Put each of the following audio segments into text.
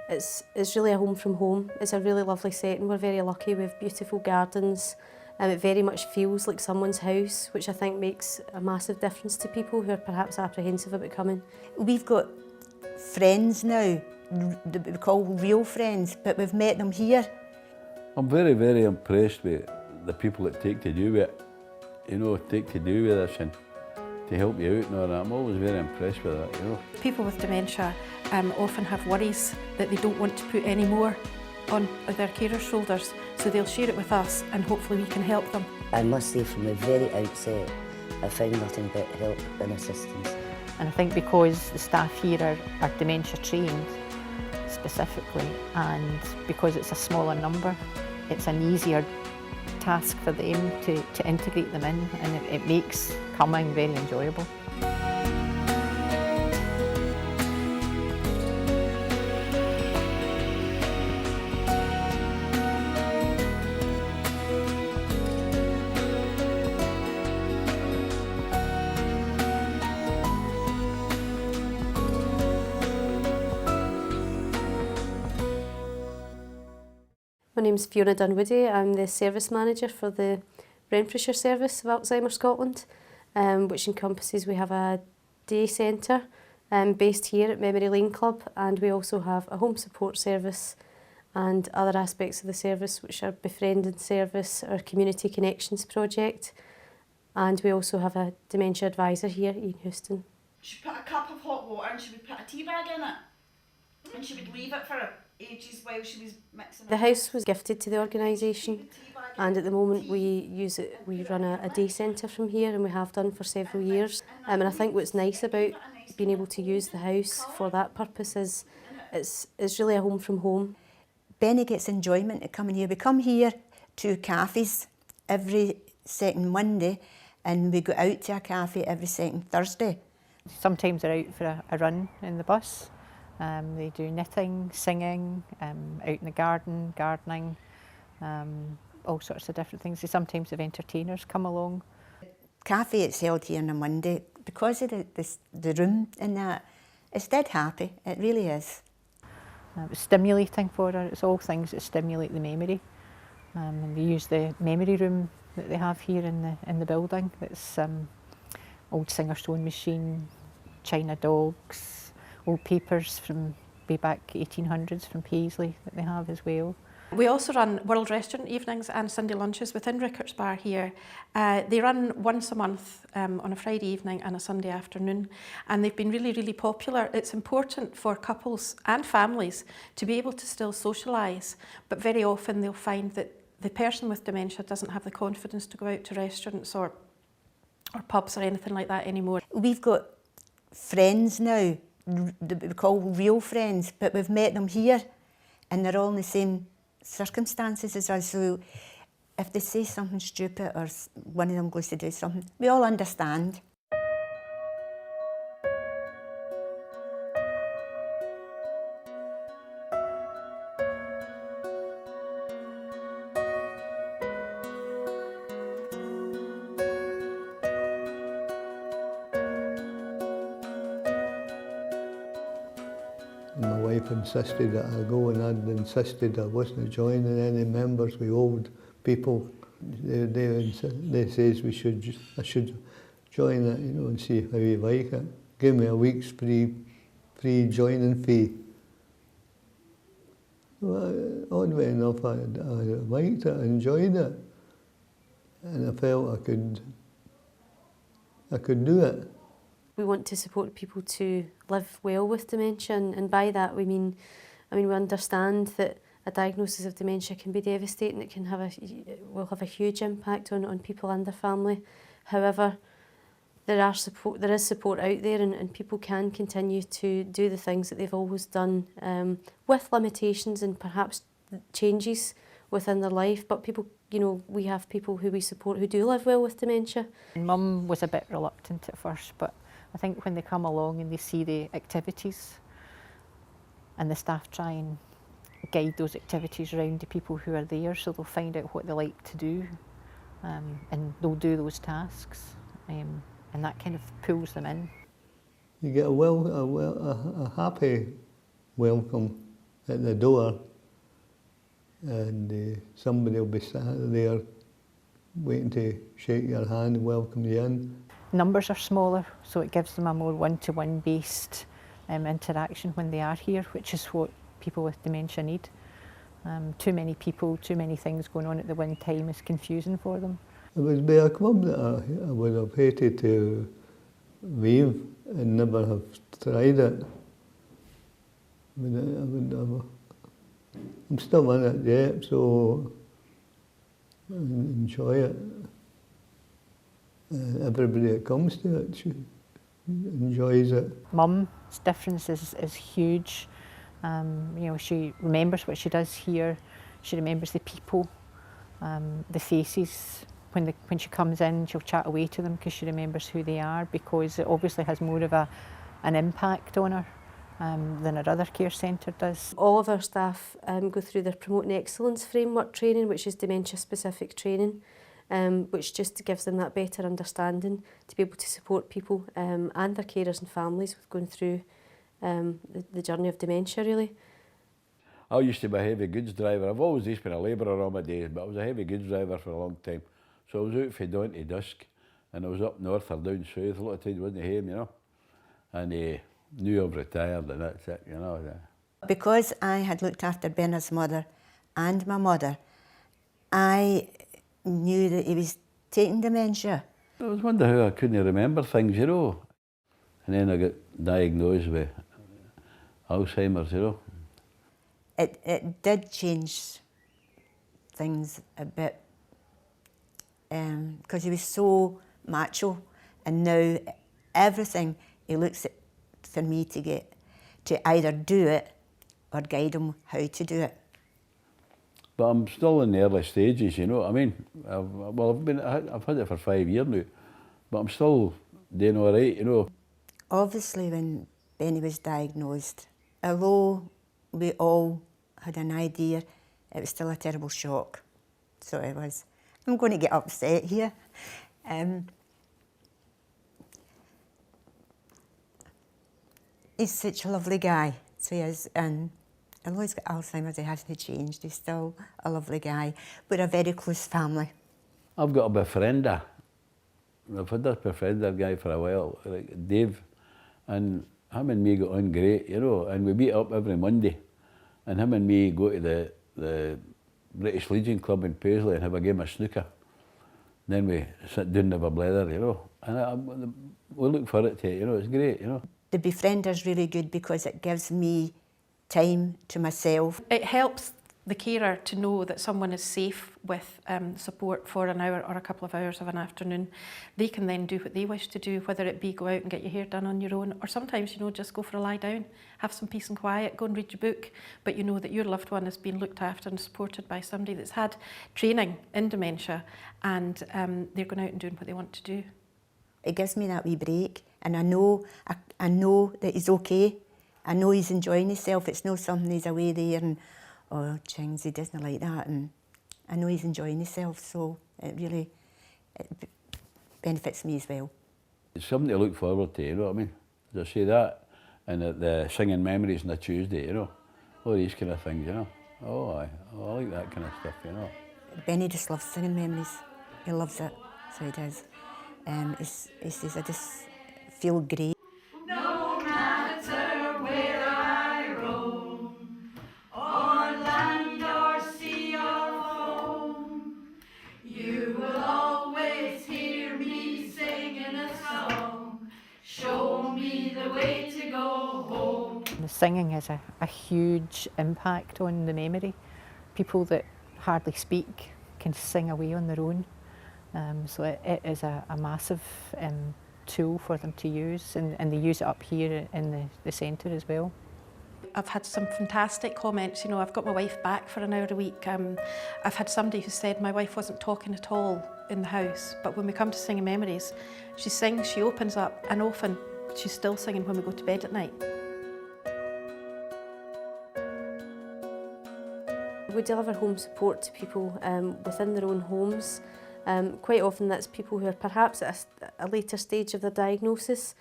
It's really a home from home. It's a really lovely setting. We're very lucky. We have beautiful gardens. It very much feels like someone's house, which I think makes a massive difference to people who are perhaps apprehensive about coming. We've got friends now that we call real friends, but we've met them here. I'm very, very impressed with the people that take to do it, you know, take to do with this and to help you out and all that. I'm always very impressed with that, you know. People with dementia often have worries that they don't want to put any more on their carers' shoulders, so they'll share it with us and hopefully we can help them. I must say from the very outset, I found nothing but help and assistance. And I think because the staff here are dementia trained specifically, and because it's a smaller number, it's an easier task for them to integrate them in, and it makes coming very enjoyable. My name's Fiona Dunwoody. I'm the service manager for the Renfrewshire Service of Alzheimer Scotland, which encompasses, we have a day centre based here at Memory Lane Club, and we also have a home support service and other aspects of the service which are befriending service, our community connections project, and we also have a dementia advisor here, Ian Houston. She'd put a cup of hot water and she would put a tea bag in it, and she would leave it for ages while she was mixing it. The house was gifted to the organisation, and at the moment we run a day centre from here, and we have done for several years. And I think what's nice about being able to use the house for that purpose is it's really a home from home. Benny gets enjoyment at coming here. We come here to cafes every second Monday, and we go out to a cafe every second Thursday. Sometimes they're out for a run in the bus. They do knitting, singing, out in the garden, gardening, all sorts of different things. They sometimes have entertainers come along. Cafe it's held here on a Monday. Because of the room and that, it's dead happy, it really is. It's stimulating for her. It's all things that stimulate the memory. And we use the memory room that they have here in the building. It's old Singer sewing machine, china dogs, old papers from way back 1800s from Paisley that they have as well. We also run World Restaurant evenings and Sunday lunches within Rickards Bar here. They run once a month on a Friday evening and a Sunday afternoon, and they've been really, really popular. It's important for couples and families to be able to still socialise, but very often they'll find that the person with dementia doesn't have the confidence to go out to restaurants or pubs or anything like that anymore. We've got friends now that we call real friends, but we've met them here and they're all in the same circumstances as us. So if they say something stupid or one of them goes to do something, we all understand. My wife insisted that I go, and I'd insisted I wasn't joining any members with old people. They says I should join it, you know, and see how you like it. Give me a week's free joining fee. Well, oddly enough, I liked it, I enjoyed it, and I felt I could do it. We want to support people to live well with dementia, and by that we mean, we understand that a diagnosis of dementia can be devastating. It can will have a huge impact on people and their family. However, there is support out there, and people can continue to do the things that they've always done, with limitations and perhaps changes within their life. But people, we have people who we support who do live well with dementia. Mum was a bit reluctant at first, but I think when they come along and they see the activities and the staff try and guide those activities around the people who are there, so they'll find out what they like to do, and they'll do those tasks, and that kind of pulls them in. You get a happy welcome at the door, and somebody will be sat there waiting to shake your hand and welcome you in. Numbers are smaller, so it gives them a more one-to-one based interaction when they are here, which is what people with dementia need. Too many people, too many things going on at the one time is confusing for them. It would be a club that I would have hated to leave and never have tried it. I'm still in it yet, so I enjoy it. Everybody that comes to it enjoys it. Mum's difference is huge. You know, she remembers what she does here. She remembers the people, the faces. When she comes in, she'll chat away to them because she remembers who they are, because it obviously has more of an impact on her than our other care centre does. All of our staff go through their Promoting Excellence framework training, which is dementia-specific training, which just gives them that better understanding to be able to support people and their carers and families with going through the journey of dementia, really. I used to be a heavy goods driver. I've always just been a labourer all my days, but I was a heavy goods driver for a long time. So I was out from dawn to dusk, and I was up north or down south. A lot of times I wasn't home, you know. And knew I've retired, and that's it, you know. Because I had looked after Bernard's mother and my mother, I knew that he was taking dementia. I was wondering how I couldn't remember things, you know. And then I got diagnosed with Alzheimer's, you know. It did change things a bit, because he was so macho, and now everything he looks at for me to either do it or guide him how to do it. But I'm still in the early stages, you know. I mean, I've had it for 5 years now, but I'm still doing all right, you know. Obviously, when Benny was diagnosed, although we all had an idea, it was still a terrible shock. So it was. I'm going to get upset here. He's such a lovely guy. So he is, and although he's got Alzheimer's, he hasn't changed. He's still a lovely guy. We're a very close family. I've got a befriender. I've had this befriender guy for a while, like Dave, and him and me got on great, you know, and we meet up every Monday, and him and me go to the British Legion Club in Paisley and have a game of snooker. Then we sit down and have a blether, you know, and we look forward to it, you know, it's great, you know. The befriender's really good because it gives me time to myself. It helps the carer to know that someone is safe with support for an hour or a couple of hours of an afternoon. They can then do what they wish to do, whether it be go out and get your hair done on your own, or sometimes, you know, just go for a lie down, have some peace and quiet, go and read your book, but you know that your loved one is being looked after and supported by somebody that's had training in dementia, and they're going out and doing what they want to do. It gives me that wee break, and I know that he's okay. I know he's enjoying himself. It's not something he's away there and, oh, chings, he doesn't like that. And I know he's enjoying himself, so it really benefits me as well. It's something to look forward to, you know what I mean? As I say that, and the singing memories on a Tuesday, you know, all these kind of things, you know. Oh, I like that kind of stuff, you know. Benny just loves singing memories. He loves it, so he does. He says, I just feel great. No matter where I roam, on land or sea or foam, you will always hear me singing a song. Show me the way to go home. The singing has a huge impact on the memory. People that hardly speak can sing away on their own. So it is a massive tool for them to use, and they use it up here in the centre as well. I've had some fantastic comments, you know, I've got my wife back for an hour a week. I've had somebody who said my wife wasn't talking at all in the house, but when we come to singing memories, she sings, she opens up, and often she's still singing when we go to bed at night. We deliver home support to people within their own homes. Quite often that's people who are perhaps at a later stage of their diagnosis,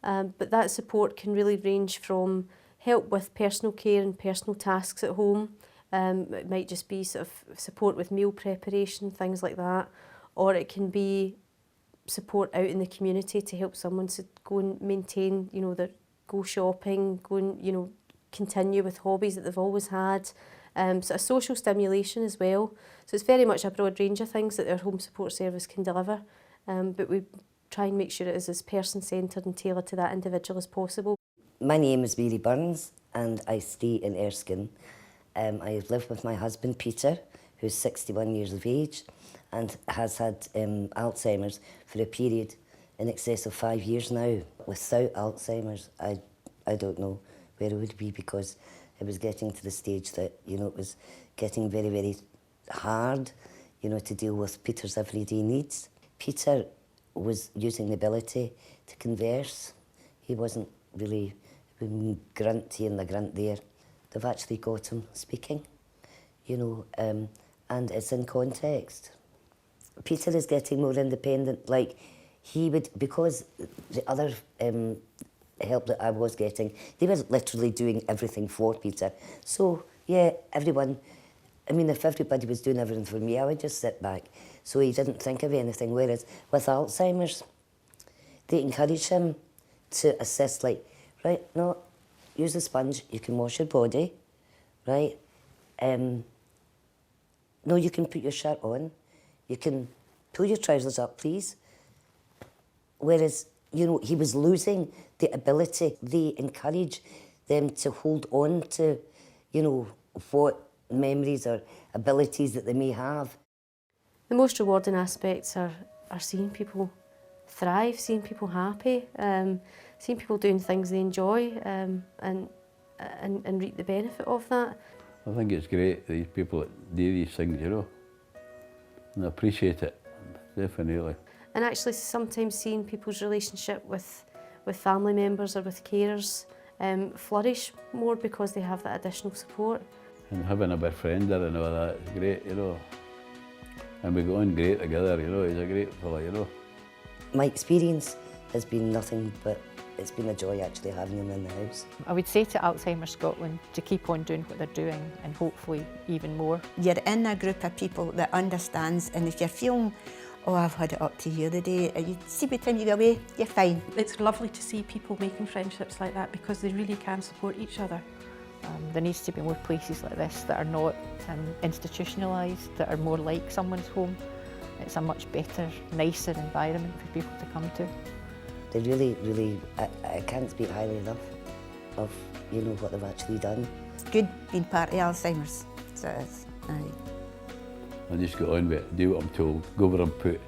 but that support can really range from, help with personal care and personal tasks at home. It might just be sort of support with meal preparation, things like that, or it can be support out in the community to help someone to go and maintain, you know, go shopping, go and, you know, continue with hobbies that they've always had. Sort of social stimulation as well. So it's very much a broad range of things that our home support service can deliver, but we try and make sure it is as person-centred and tailored to that individual as possible. My name is Mary Burns and I stay in Erskine. I live with my husband Peter, who's 61 years of age and has had Alzheimer's for a period in excess of 5 years now. Without Alzheimer's, I don't know where it would be, because it was getting to the stage that, you know, it was getting very, very hard, you know, to deal with Peter's everyday needs. Peter was using the ability to converse. He wasn't really grunt here and a grunt there. They've actually got him speaking, you know, and it's in context. Peter is getting more independent. Like, he would, because the other help that I was getting, they were literally doing everything for Peter. So, yeah, everyone, I mean, if everybody was doing everything for me, I would just sit back. So he didn't think of anything. Whereas with Alzheimer's, they encourage him to assist, like, right, no, use the sponge, you can wash your body, right? No, you can put your shirt on, you can pull your trousers up, please. Whereas, you know, he was losing the ability. They encourage them to hold on to, you know, what memories or abilities that they may have. The most rewarding aspects are seeing people thrive, seeing people happy, seeing people doing things they enjoy, and reap the benefit of that. I think it's great, these people that do these things, you know, and I appreciate it, definitely. And actually sometimes seeing people's relationship with family members or with carers flourish more because they have that additional support. And having a befriender and all that is great, you know. And we go on great together, you know, he's a great fella, you know. My experience has been nothing but, it's been a joy actually having him in the house. I would say to Alzheimer Scotland to keep on doing what they're doing and hopefully even more. You're in a group of people that understands, and if you're feeling, oh, I've had it up to here the day, you see by the time you go away, you're fine. It's lovely to see people making friendships like that because they really can support each other. There needs to be more places like this that are not institutionalised, that are more like someone's home. It's a much better, nicer environment for people to come to. They really, really, I can't speak highly enough of, you know, what they've actually done. It's good being part of Alzheimer's, so it is. I just go on with it, do what I'm told, go where I'm put.